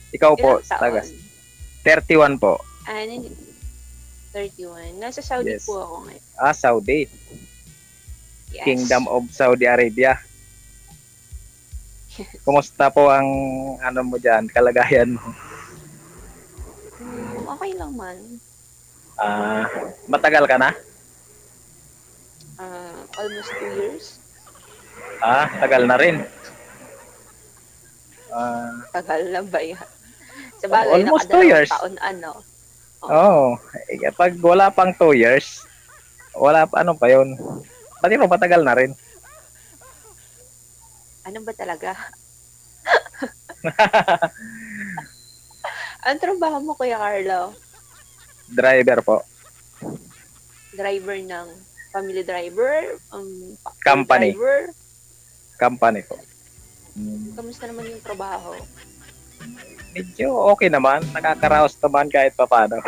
Ikaw po, Ilang taon? taga 31 po. Ano, 31. Nasa Saudi Yes. po ako ngayon. Saudi. Yes. Kingdom of Saudi Arabia. Kumusta po ang ano mo diyan, kalagayan mo? Okay lang man. Matagal ka na? Almost 2 years. Tagal na rin. Tagal na ba yan? Sa bagay, Almost 2 years. taon ano. Pag wala pang 2 years, wala pa, ano pa yun? Pati mo matagal na rin. Ano ba talaga? Ang trabaho mo, Kuya Carlo? Driver po. Driver ng family driver? Company. Driver? Company po. Kamusta naman yung trabaho? Medyo okay naman. Nakakaraos naman kahit pa paano.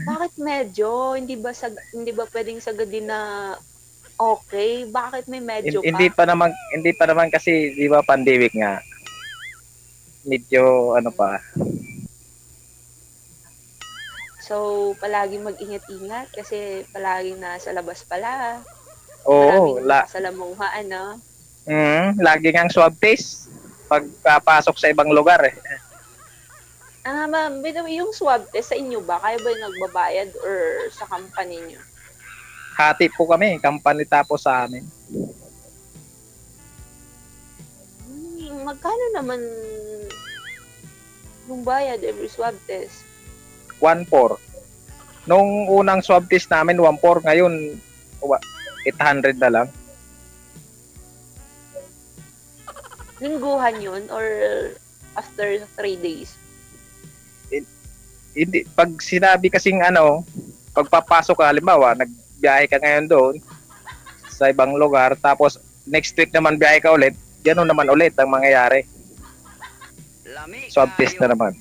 Bakit medyo? Hindi ba pwedeng sagadin na okay? Bakit may medyo Hindi pa? pa naman kasi 'di ba pandemic nga. Medyo ano pa. So, palagi mag-ingat-ingat kasi palagi nasa labas pala. Oo, Salamuha, ano? lagi ngang swab test pagpapasok sa ibang lugar eh. Ma'am, yung swab test sa inyo ba? Kayo ba yung nagbabayad or sa company nyo? Hati po kami, company tapos sa amin. Magkano naman yung bayad every swab test? 1,400. Nung unang swab test namin 1,400, ngayon 800 na lang. Lingguhan yun or after 3 days? Hindi, pag sinabi kasing ano, pagpapasok ka, halimbawa, nagbiyahe ka ngayon doon sa ibang lugar, tapos next week naman biyahe ka ulit, gano'n naman ulit ang mangyayari. Swab test na naman.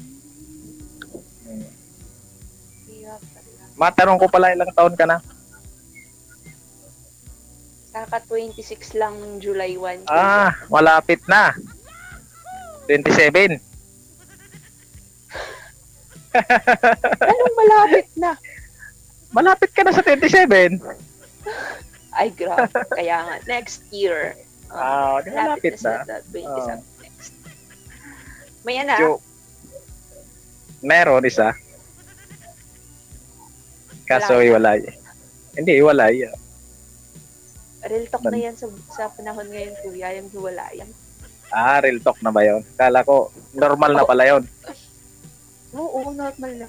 Matanong ko pala, ilang taon ka na? Saka 26 lang ng July 1. Malapit na. 27. Anong malapit na? Malapit ka na sa 27. Ay, grabe. Kaya nga, next year. Malapit na. 27 next. May anak? Meron isa. Kaso iwalay. Hindi, iwalay. Real talk na yan sa panahon ngayon, kuya, yung hiwalayan. Real talk na ba yun? Kala ko, normal na pala yun. Oo, normal na.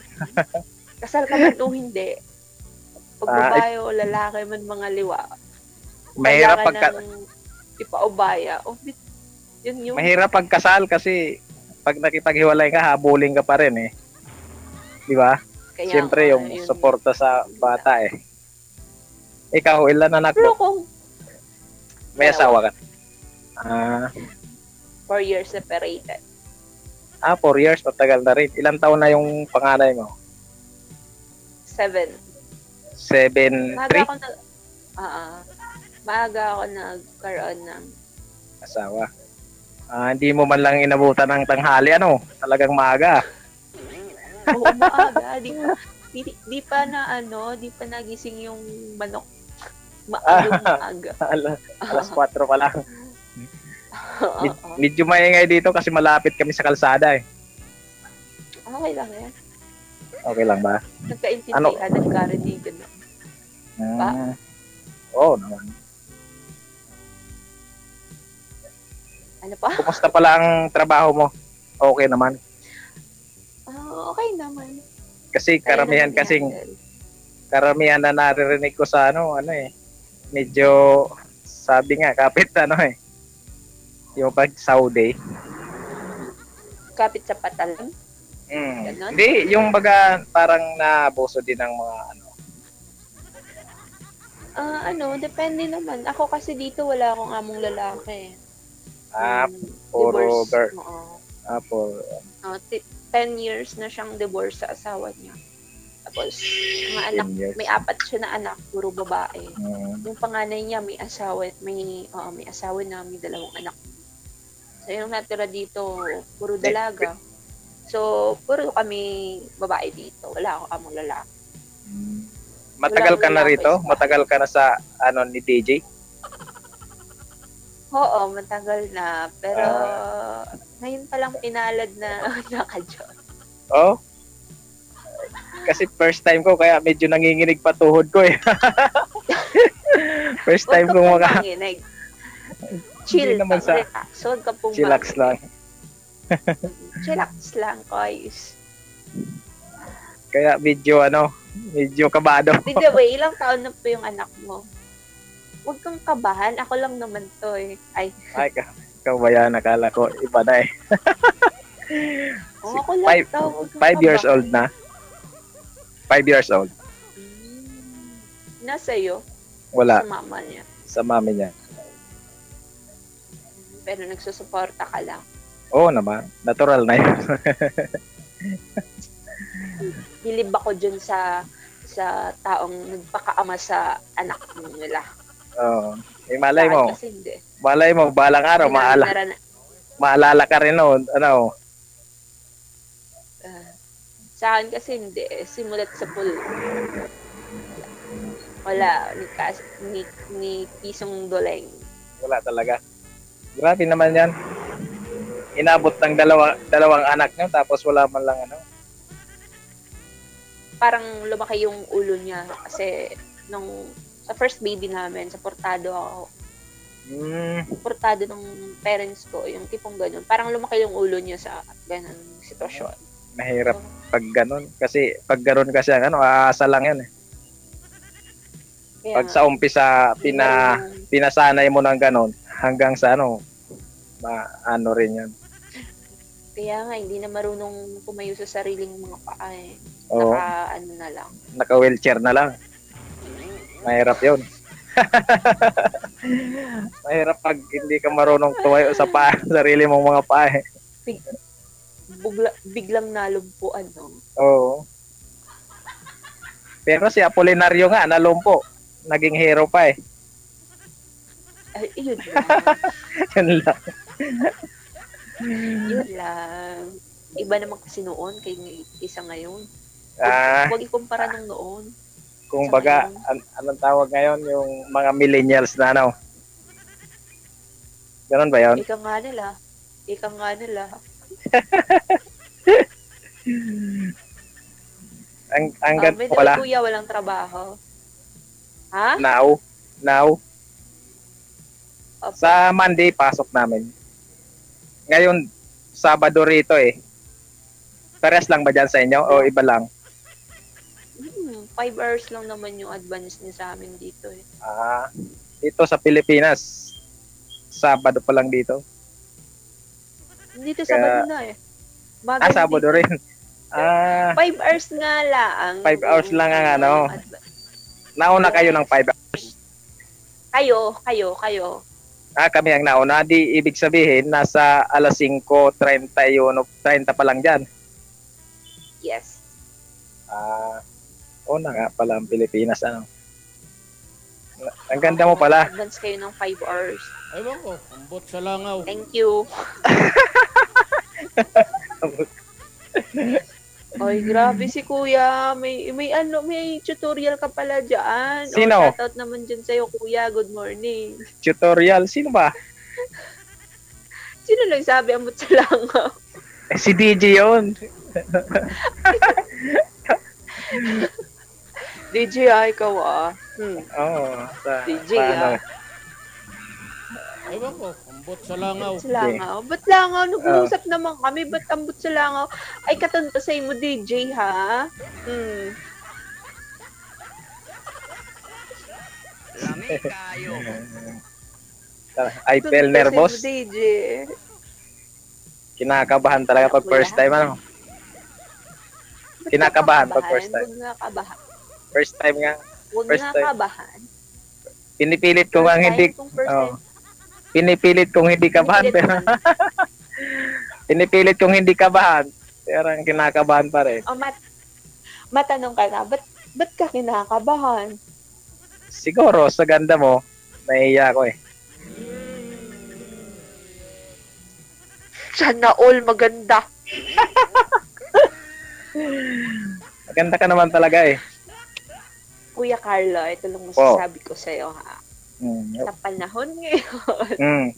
Kasal ka man o hindi. Pag babae o lalaki man mga liwa. Mahirap ipaubaya. Yun. Mahirap pagkasal kasi pag nakipaghiwalay ka, habulin ka pa rin eh. Di ba? Siyempre yung suporta sa bata eh. Ikaw, ilan anak mo? Pero kung may asawa ka? 4 years separated. 4 years, matagal na rin. Ilang taon na yung panganay mo? 7. 7, 3? Maaga ako nagkaroon ng asawa. Hindi mo man lang inabutan ng tanghali, ano? Talagang maaga. Oo, maaga. Di pa nagising yung manok. Maaga. Alas 4 pa lang. Medyo maingay dito kasi malapit kami sa kalsada eh. Okay lang yan. Okay lang ba? Nagkaintindihan, nagkarinigan na. Oo naman. Ano pa? Kumusta pala ang trabaho mo? Okay naman. Okay naman. Kasi karamihan na naririnig ko sa medyo sabi nga kapit yung pag Saudi. Kapit sa patalan? Hindi, yung baga parang naabuso din ng mga depende naman. Ako kasi dito wala akong among lalaki. Puro girl. Oo. 10 years na siyang divorce sa asawa niya. Tapos, mga anak, may 4 siya na anak, puro babae. Yung panganay niya may asawa na, may 2 anak. So, yung natira dito, puro dalaga. So, puro kami babae dito. Wala akong among lalaki. Matagal ka na rito? Matagal ka na sa ni DJ? Oo, matagal na. Pero, ngayon pa lang pinalad na naka-join. Oh? Kasi first time ko, kaya medyo nanginginig pa tuhod ko eh. First time ko manginginig. Chill naman sa relax. Huwag ka pong chillax lang. Chillax lang, guys. Kaya medyo kabado. By the way, ilang taon na po yung anak mo? Huwag kang kabahan. Ako lang naman to eh. Ay, ikaw ba yan? Nakala ko, iba na eh. Ako lang daw. 5 years old na. 5 years old. Nasa iyo? Wala. Sa mama niya? Sa mami niya. Pero nagsusuporta ka lang. Oo naman. Natural na yun. Bilib ako dyan sa taong nagpakaama sa anak nila. Oo. Malay mo. Kasi hindi. Malay mo, balang araw, maalala ka rin noon. Sa akin kasi hindi. Simulat sa pool. Wala. Ni pisong doleng. Wala talaga. Grabe naman yan. Inabot ng dalawang anak niyo tapos wala man lang Parang lumaki yung ulo niya kasi sa first baby namin, supportado ako. Supportado ng parents ko, yung tipong ganun. Parang lumaki yung ulo niya sa ganun sitwasyon. Mahirap pag ganun. Kasi pag ganun kasi aasa lang yan eh. Kaya, pag sa umpisa, pinasanay mo ng ganun, hanggang sa rin yan. Kaya nga, hindi na marunong tumayo sa sariling mga paa eh. Oo. Na lang. Naka-wheelchair na lang. Mahirap yun. Mahirap pag hindi ka marunong tumayo sa paa, sarili mong mga paa eh. Biglang nalumpuan, no? Oo. Pero si Apolinario nga, nalumpo. Naging hero pa eh. Ay, yun lang. Yun lang. Yun lang. Iba naman kasi noon kay isa ngayon. Huwag ikumpara nung noon. Kung baga, anong tawag ngayon? Yung mga millennials na Ganon ba yun? Ika nga nila. ang ganito pala. Kuya, walang trabaho. Ha? Now. Opo. Sa Monday, pasok namin. Ngayon, Sabado rito eh. Pares lang ba dyan sa inyo? O iba lang? 5 hours lang naman yung advance niya sa amin dito eh. Dito sa Pilipinas, Sabado pa lang dito. Dito Sabado na eh. Sabado rin. 5 hours nga lang. 5 hours lang ang Nauna kayo ng 5 hours. Kayo. Kami ang nauna. Di ibig sabihin, nasa alas 5:30 pa lang dyan. Yes. Una nga pala ang Pilipinas. Ang ganda mo pala. Advance kayo ng 5 hours. Ewan ko, ambot sa langaw. Thank you. Ay, grabe si Kuya. May tutorial ka pala diyan. Sino? Shoutout naman diyan sa iyo, Kuya. Good morning. Tutorial? Sino ba? Sino lang sabi ambot sa langaw? Si DJ yun. DJ ikaw Oo. DJ Ewan ko, ambot sa langaw. Ba't langaw? Nag-uusap naman kami. Ba't ambot sa langaw? Ay, katantasay mo, DJ, ha? Lami kayo. I feel nervous. DJ. Kinakabahan talaga pag first time, Kinakabahan pag first time. Huwag nga kabahan. First time nga. Huwag nga kabahan. Pinipilit ko nga hindi. Pinipilit kong hindi kabahan pero pinipilit kong hindi kabahan pero ang kinakabahan pa rin. Matanong ka na, ba't ka kinakabahan? Siguro sa ganda mo, nahihiya ko eh. Sana all maganda. Maganda ka naman talaga eh. Kuya Carlo, ito lang masasabi ko sa'yo ha. Mm. Sa panahon ngayon, Mm.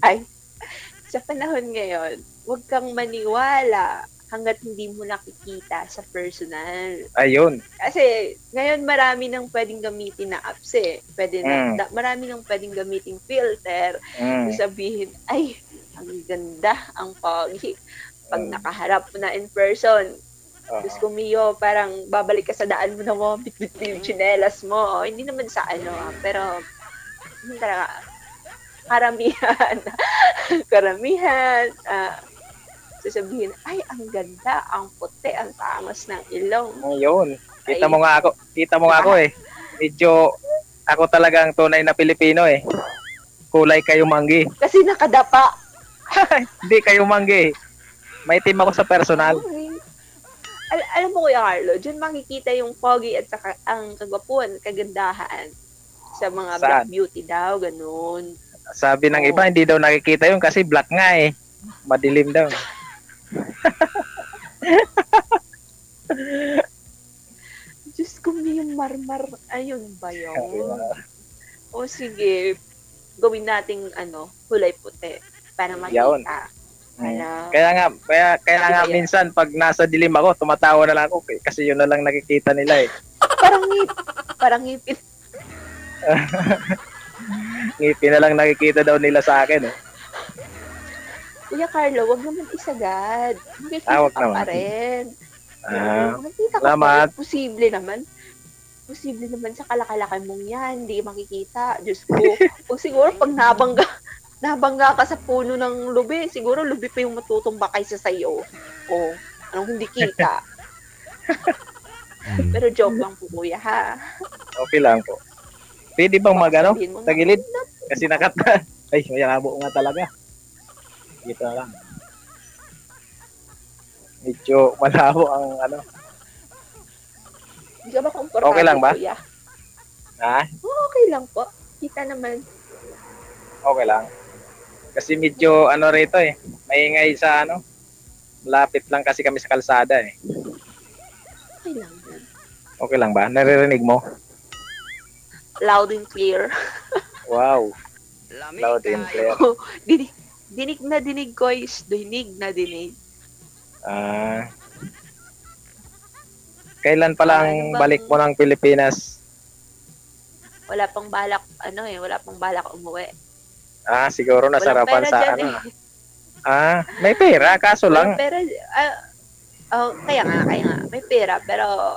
sa panahon ngayon, huwag kang maniwala hanggat hindi mo nakikita sa personal. Ayun. Kasi ngayon marami nang pwedeng gamitin na apps eh. Marami nang pwedeng gamitin filter. Mm. Sabihin, ay, ang ganda, ang pogi. Pag nakaharap mo na in person, Diyos ko Mio, parang babalik ka sa daan mo na mo, bit-bit yung tsinelas mo. Hindi naman sa pero hindi talaga. Karamihan, sasabihin, ay, ang ganda, ang puti, ang tangos ng ilong. Ayun. Kita mo nga ako eh. Medyo, ako talagang tunay na Pilipino eh. Kulay kayo manggi. Kasi nakadapa. Hindi kayo manggi. May team ako sa personal. Alam mo Kuya Carlo, dyan makikita yung pogi at saka ang kagwapuan, kagandahan sa mga black beauty daw, ganun. Sabi ng iba, hindi daw nakikita yun kasi black nga eh. Madilim daw. Diyos ko, yung marmar. Ayun ba yun? O sige, gawin nating kulay puti para makita. Kaya nga minsan pag nasa dilim ako, tumatawa na lang ako kasi yun na lang nakikita nila eh. Parang ngipin. Ngipin na lang nakikita daw nila sa akin eh. Kuya Carlo, wag naman isagad. Makikita ka pa rin. Makikita ka pa rin. Posible naman sa kalakalakan mong yan, hindi makikita. Diyos ko. O siguro pag nabangga ka sa puno ng lubi, siguro lubi pa yung matutumba kaysa sa'yo. O, anong hindi kita. Pero joke lang po, kuya, ha? Okay lang po. Pwede bang tagilid? Kasi nakat na. Ay, may labo nga talaga. Dito na lang. Medyo malabo ang Hindi ka ba komportable, okay lang ba? Kuya? Ha? Okay lang po. Kita naman. Okay lang. Kasi medyo rito eh. Maingay sa malapit lang kasi kami sa kalsada eh. Okay lang. Okay lang ba? Naririnig mo? Loud and clear. Wow. Loud and clear. Dinig na dinig ko is dinig na dinig. Kailan pa lang balik mo ng Pilipinas? Wala pang balak, wala pang balak umuwi. Siguro nasarapan sa may pera, kaso lang. Pera, kaya nga, may pera, pero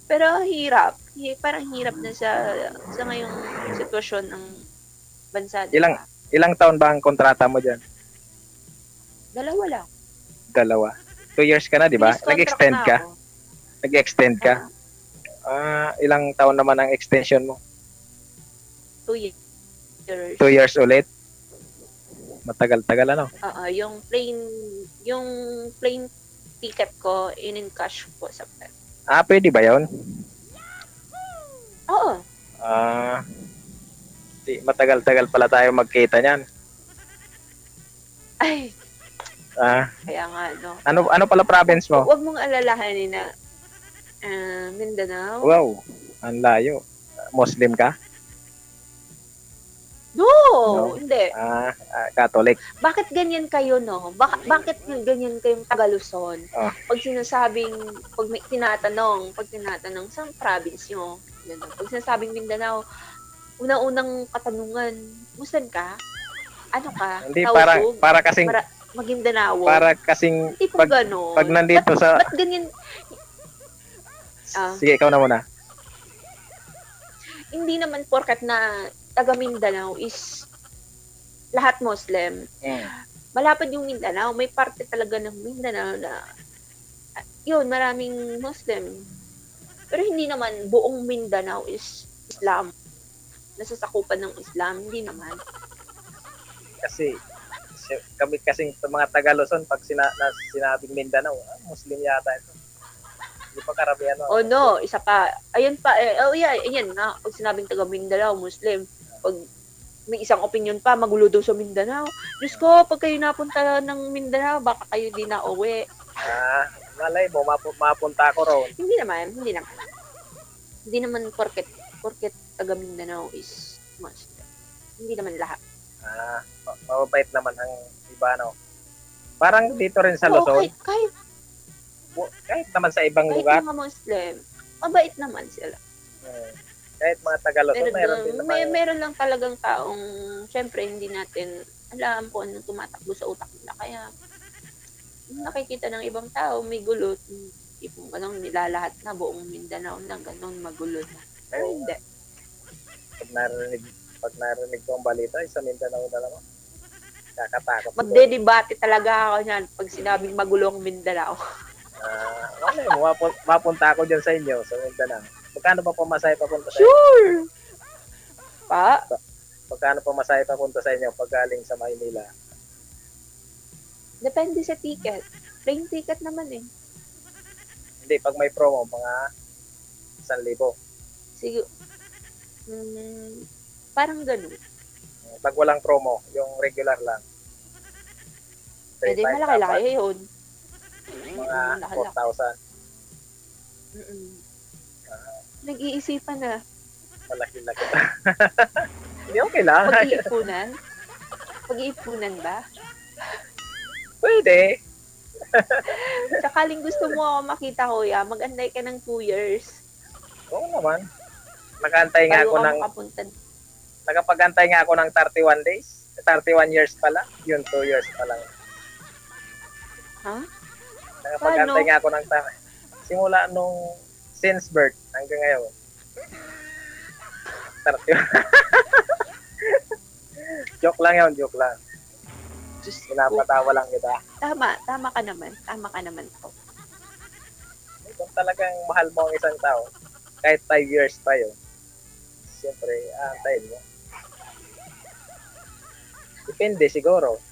pero hirap. Parang hirap na sa ngayong sitwasyon ng bansa. Ilang taon ba ang kontrata mo dyan? 2 lang. 2 years ka na, di ba? Nag-extend ka? Nag-extend ka? Ilang taon naman ang extension mo? 2 years. 2 years ulit? Matagal-tagal yung plane ticket ko in cash po sa pet. Pwede ba yun? Oo. Matagal-tagal pala tayo magkita niyan. Ay. Kaya nga, Ano pala province mo? Huwag mong alalahanin na Mindanao. Wow, ang layo. Muslim ka? No, hindi. Catholic. Bakit ganyan kayo, no? Bakit ganyan kayong Taga-Luzon? Pag may tinatanong, saan province nyo? Pag sinasabing Mindanao, unang katanungan, Muslim ka? Ano ka? Hindi, Tausug? para kasing Maguindanao. Para kasing pag nandito sa... Ba't ganyan? Sige, ikaw na muna. Hindi naman porkat na taga Mindanao is lahat Muslim. Malapad yung Mindanao. May parte talaga ng Mindanao na maraming Muslim. Pero hindi naman buong Mindanao is Islam. Nasasakupan ng Islam. Hindi naman. Kasi kami kasing mga Taga-Luzon pag sinabing Mindanao, Muslim yata ito. Hindi pa karamihan. No, isa pa. Ayun pa. Ayan nga. Pag sinabing taga Mindanao, Muslim. Pag may isang opinion pa, magulo daw sa Mindanao. Diyos ko, pag kayo napunta ng Mindanao, baka kayo di na uwi. Malay mo, mapunta ako roon. Hindi naman. Hindi naman porket taga Mindanao is Muslim. Hindi naman lahat. Mababait naman ang iba, no? Parang dito rin sa Oo, Luzon. kahit Naman sa ibang lugar. mga Muslim, mabait naman sila. Kahit mga taga Luzon, meron din naman. Meron lang talagang taong, syempre, hindi natin alam kung anong tumatakbo sa utak nila. Kaya, nakikita ng ibang tao, may gulo. Tipong anong nilalahat na buong Mindanao na ganun, magulo na. Pero hindi. Pag narinig ko ang balita, sa Mindanao na naman. Kakatakot. Magdedebate talaga ako niyan pag sinabing magulong Mindanao. Mapunta ako dyan sa inyo, sa Mindanao. Magkano pa pamasahe papunta sa inyo? Sure! Pa? Magkano pamasahe papunta sa inyo pag galing sa Maynila? Depende sa ticket. Plain ticket naman eh. Hindi, pag may promo, mga 1,000. Siguro, parang ganun. Pag walang promo, yung regular lang. Pwede 3,500, malaki-laki yun. mga 4,000. Nag-iisipan na. Malaki-laki. Hindi, okay lang. Pag-iipunan ba? Pwede. Sakaling gusto mo ako makita, kuya, mag-anday ka ng 2 years. Oo naman. Nakantay nga ako ng... Nakapag-antay nga ako ng 31 days. 31 years pala. Yun, 2 years pa lang. Ha? Nakapag-antay nga ako ng... Simula nung since birth hanggang ngayon. 31. Joke lang yun, joke lang. Pinapatawa lang kita. Tama ka naman. Tama ka naman po. Kung talagang mahal mo ang isang tao, kahit 5 years pa yun, siyempre, aantayin mo. Depende siguro.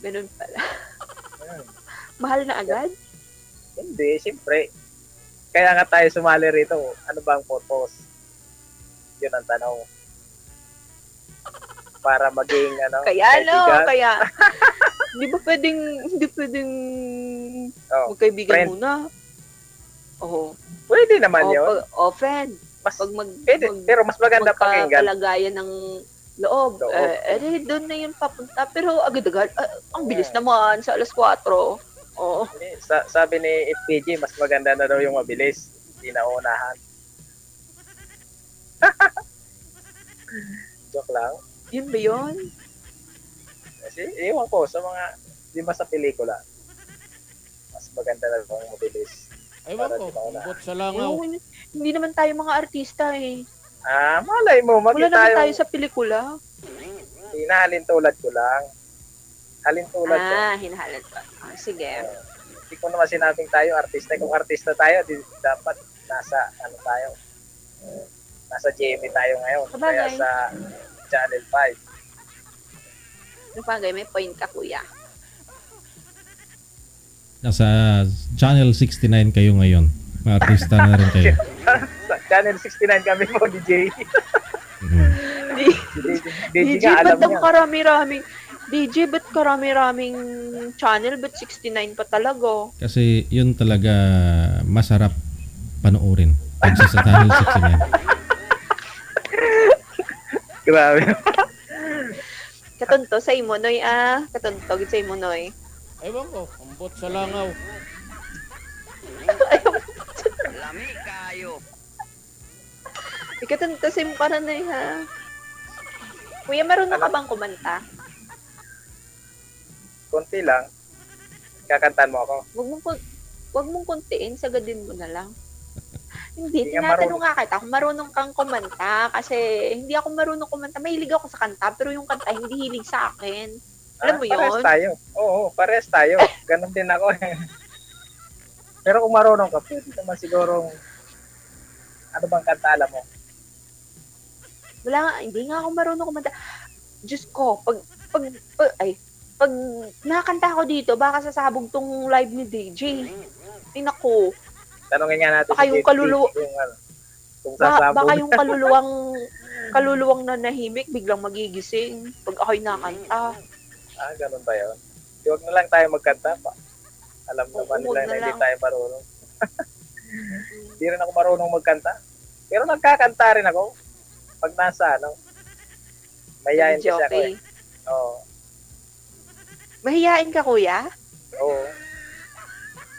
Ganun pala. Mahal na agad? Hindi, siyempre. Kaya nga tayo sumali rito. Ano ba ang purpose? Yun ang tanong. Para maging kaya hindi pwedeng magkaibigan muna. Oo. Pwede naman yun. Friend. Pwede, pero mas maganda pakinggan. Magkakalagayan ng loob. Doon na yun papunta. Pero agad-agad, ang bilis naman sa alas 4. Oo. Sabi ni FPG, mas maganda na daw yung mabilis. Hindi na unahan. Joke lang. Yun ba yun? Kasi, iwan ko sa mga, di ba sa pelikula, mas maganda na daw yung mabilis. Ewan ko, umbot sa langaw. Hindi naman tayo mga artista eh. Malay mo, wala naman tayo sa pelikula. Hinahalintulad ko lang. Halintulad ko. Hinahalad ko. Sige. Hindi ko naman sinabing tayo artista. Kung artista tayo, dapat nasa, tayo. Nasa GMA tayo ngayon. Kaya sa Channel 5. Bagay, may point ka, kuya. Nasa Channel 69 kayo ngayon. Mga artista na rin kayo. Sa Channel 69 kami mo, DJ. DJ, ba't ang karami-raming DJ, ba't karami-raming channel? Ba't 69 pa talaga? Kasi yun talaga masarap panoorin. Pag sa Channel 69. Grabe. Katunto sa imo, Noy, Katunto sa imo, Noy. Ewan ko, umbot sa langaw. Lami kayo. Katunto sa imo para, Noy, ha? Kuya, marunong ka bang kumanta? Kunti lang. Kakantan mo ako. Wag mong kuntiin, sagadin mo na lang. Hindi, tinatanong nga kita kung marunong kang kumanta kasi hindi ako marunong kumanta. Mahilig ako sa kanta pero yung kanta hindi hilig sa akin. Alam mo yun? Pares tayo. Oo, pares tayo. Ganon din ako. Pero kung marunong ka, pwede naman siguro ano bang kanta alam mo? Wala nga, hindi nga ako marunong kumanta. Diyos ko, pag nakakanta ako dito, baka sasabog tong live ni DJ. Ay naku. Tanungin nga natin baka yung kaluluwa, kung sasabog. Baka yung kaluluwang nanahimik, biglang magigising pag ako'y nakanta. Ganun ba yun? Huwag na lang tayo magkanta pa. Alam naman Oo, nila na na hindi lang. tayo marunong. Hindi rin ako marunong magkanta. Pero nagkakanta rin ako. Pag nasa mayayain kasi ako Jockey. Oo. Mahiyain ka, kuya? Oo.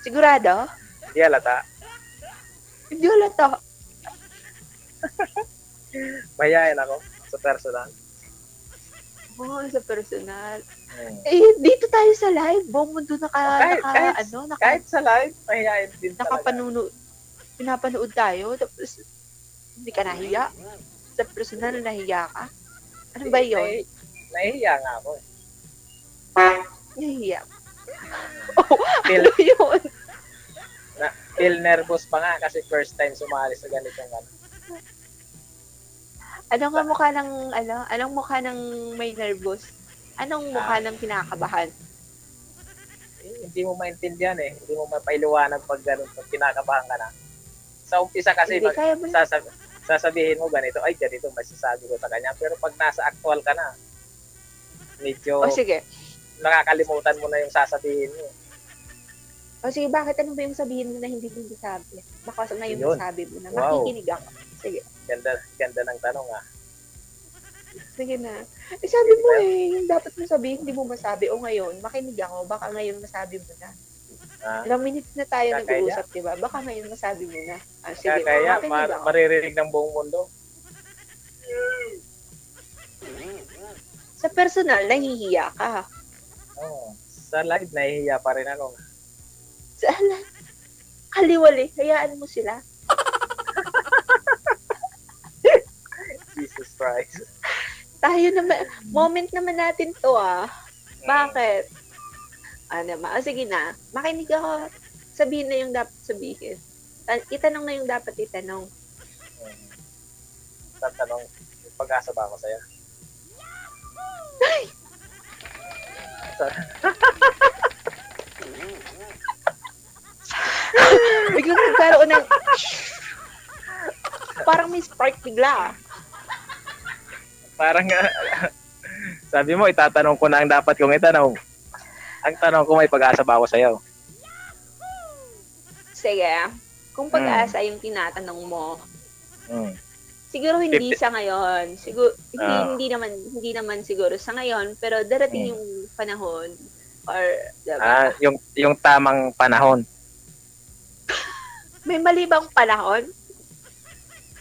Sigurado? Hindi halata. Hindi halata. Mayayain ako sa personal. Oo, sa personal. Hmm. Eh, dito tayo sa live. Buong mundo Kahit sa live, mahihayin din talaga. pinapanood tayo. Tapos, hindi ka nahiya. Sa personal, nahiya ka. Ano ba yun? Nahihiya nga ako eh. Nahiya. Oh, Feel, ano yun? feel nervous pa nga kasi first time sumali sa ganitong Anong mukha ng may nervous? Anong mukha ng kinakabahan? hindi mo maintindihan eh. Hindi mo mapailiwanag pag ganun, pag kinakabahan ka na. Sa umpisa kasi, Hindi, kaya mo sasabihin mo ganito, ay ganito, masasabi ko sa kanya. Pero pag nasa actual ka na, medyo O sige. nakakalimutan mo na yung sasabihin mo. O sige, bakit ano ba yung sabihin mo na hindi mo sabi? Baka na yung Yun. sabi mo na Wow. makikinig ako. Sige. Ganda ng tanong ah. Sige na. Eh, sabi mo yung dapat mo sabihin, hindi mo masabi. O ngayon, makinig ako, baka ngayon masabi mo na. Ah, Ilang minutes na tayo Kakaya. nag-uusap, diba? Baka ngayon masabi mo na. Ah, sige, kaya makinig ako. maririnig ng buong mundo. Sa personal, nahihiya ka. Oh, sa live, nahihiya pa rin ako. Sana, kaliwali, hayaan mo sila. Jesus Christ. Tayo naman, moment naman natin to Bakit? Sige na, makinig ako. Sabihin na yung dapat sabihin. Itanong na yung dapat itanong. Tatanong, pag-asa ba ako sa'yo? Biglang nagkaroon ng parang may spark bigla. Parang sabi mo, itatanong ko na ang dapat kong itanong. Ang tanong ko, may pag-asa ba ako sa'yo? Sige, kung pag-asa yung tinatanong mo, siguro hindi 50. sa ngayon. Siguro Ah. hindi naman siguro sa ngayon, pero darating yung panahon or diba? Yung tamang panahon. May mali bang panahon?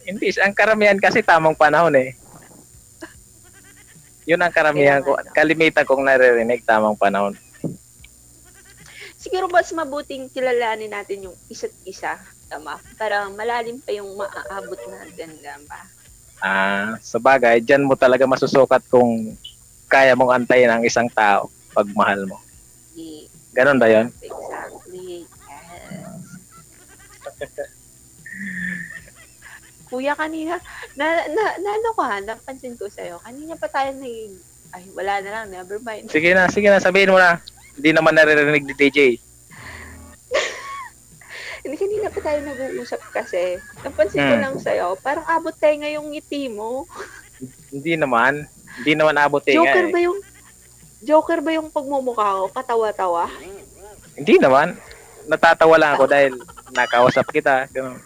Hindi, ang karamihan kasi tamang panahon eh. Yun ang karamihan ko. Kalimitan kong naririnig, tamang panahon. Siguro mas mabuting kilalanin natin yung isa't isa, tama? Para malalim pa yung maaabot natin, diba? Sa bagay, dyan mo talaga masusukat kung kaya mong antayin ang isang tao pag mahal mo. Ganon ba yun? Exactly. Yes. Kuya, kanina, ano ka, napansin ko sa'yo, kanina pa tayo wala na lang, never mind. Sige na, sabihin mo na. Hindi naman naririnig ni DJ. Hindi, kanina pa tayo nag-uusap kasi, napansin ko lang sa'yo, parang abot tayo ngayong ngiti mo. Hindi naman abot eh. Joker ba yung pagmumukha ko, katawa-tawa? Hindi naman. Natatawa lang ako dahil nakausap kita. Ganun.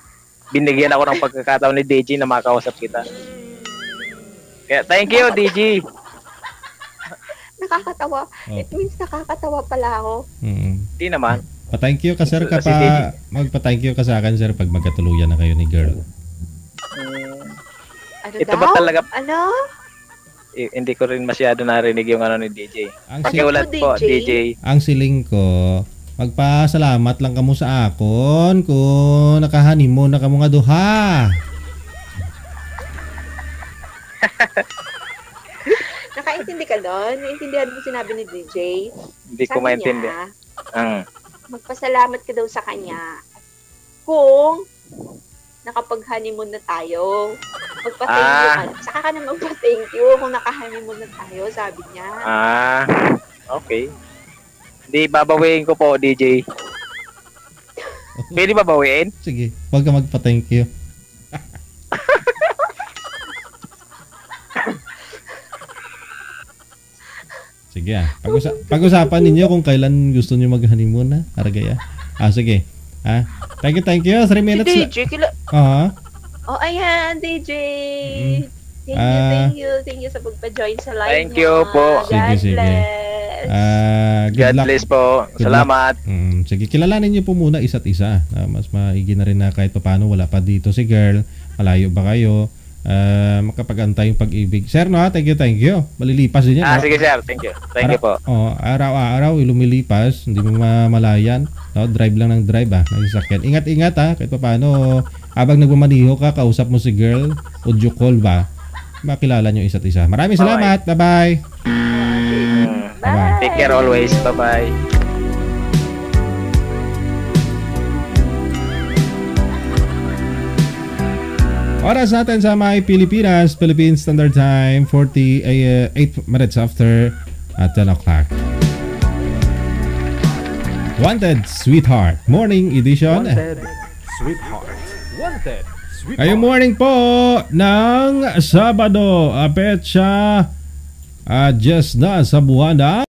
Binigyan ako ng pagkakataon ni DJ na makausap kita. Kaya thank you, DJ. Nakakatawa. Oh. It means nakakatawa pala ako. Hindi naman. Pa-thank you ka sir ka Si DJ. magpa-thank you ka sa akin sir pag magkatuluyan na kayo ni girl. Ano Ito daw? ba talaga? Ano? Hindi ko rin masyado narinig yung ano ni DJ. Ang Pakiulat po, DJ. Ang siling ko, magpasalamat lang kamo sa akon kung nakahanimo na kamo nga duha. Nakaintindi ka doon? Naintindihan mo sinabi ni DJ? Hindi ko maintindihan. Magpasalamat ka daw sa kanya kung nakapag-honeymoon na tayo. Magpa-thank you ka. Saka ka na magpa-thank you kung naka-honeymoon na tayo, sabi niya. Okay. Di babawiin ko po, DJ. Pwede babawiin? Sige, wag ka magpa-thank you. Sige pag-usapan ninyo kung kailan gusto niyo mag-honeymoon na. Argaya. Sige. Thank you. 3 minutes. Si DJ, Oh, ayan, DJ. Thank you sa pagpa-join sa live. Thank you po. Sige. God bless po. Salamat. Sige, kilalanin niyo po muna isa't isa. Mas maigi na rin na kahit paano wala pa dito si girl. Malayo ba kayo? Makapag-antay yung pag-ibig. Sir, no? Thank you. Malilipas din yan. Sige, sir. Thank you po. Araw-araw lumilipas. Hindi mo mamalayan. No? Drive lang ng drive, nagsasakyan. Ingat, kahit paano habang nagmamaniho ka, kausap mo si girl, audio call ba? Makilala nyo isa't isa. Maraming salamat. Bye-bye. Bye. Take care always. Bye-bye. Oras natin sa may Pilipinas, Philippine Standard Time, 8 minutes after 10 o'clock. Wanted Sweetheart, Morning Edition. Wanted Sweetheart. Ngayong morning po ng Sabado, petsa just na sa buwan na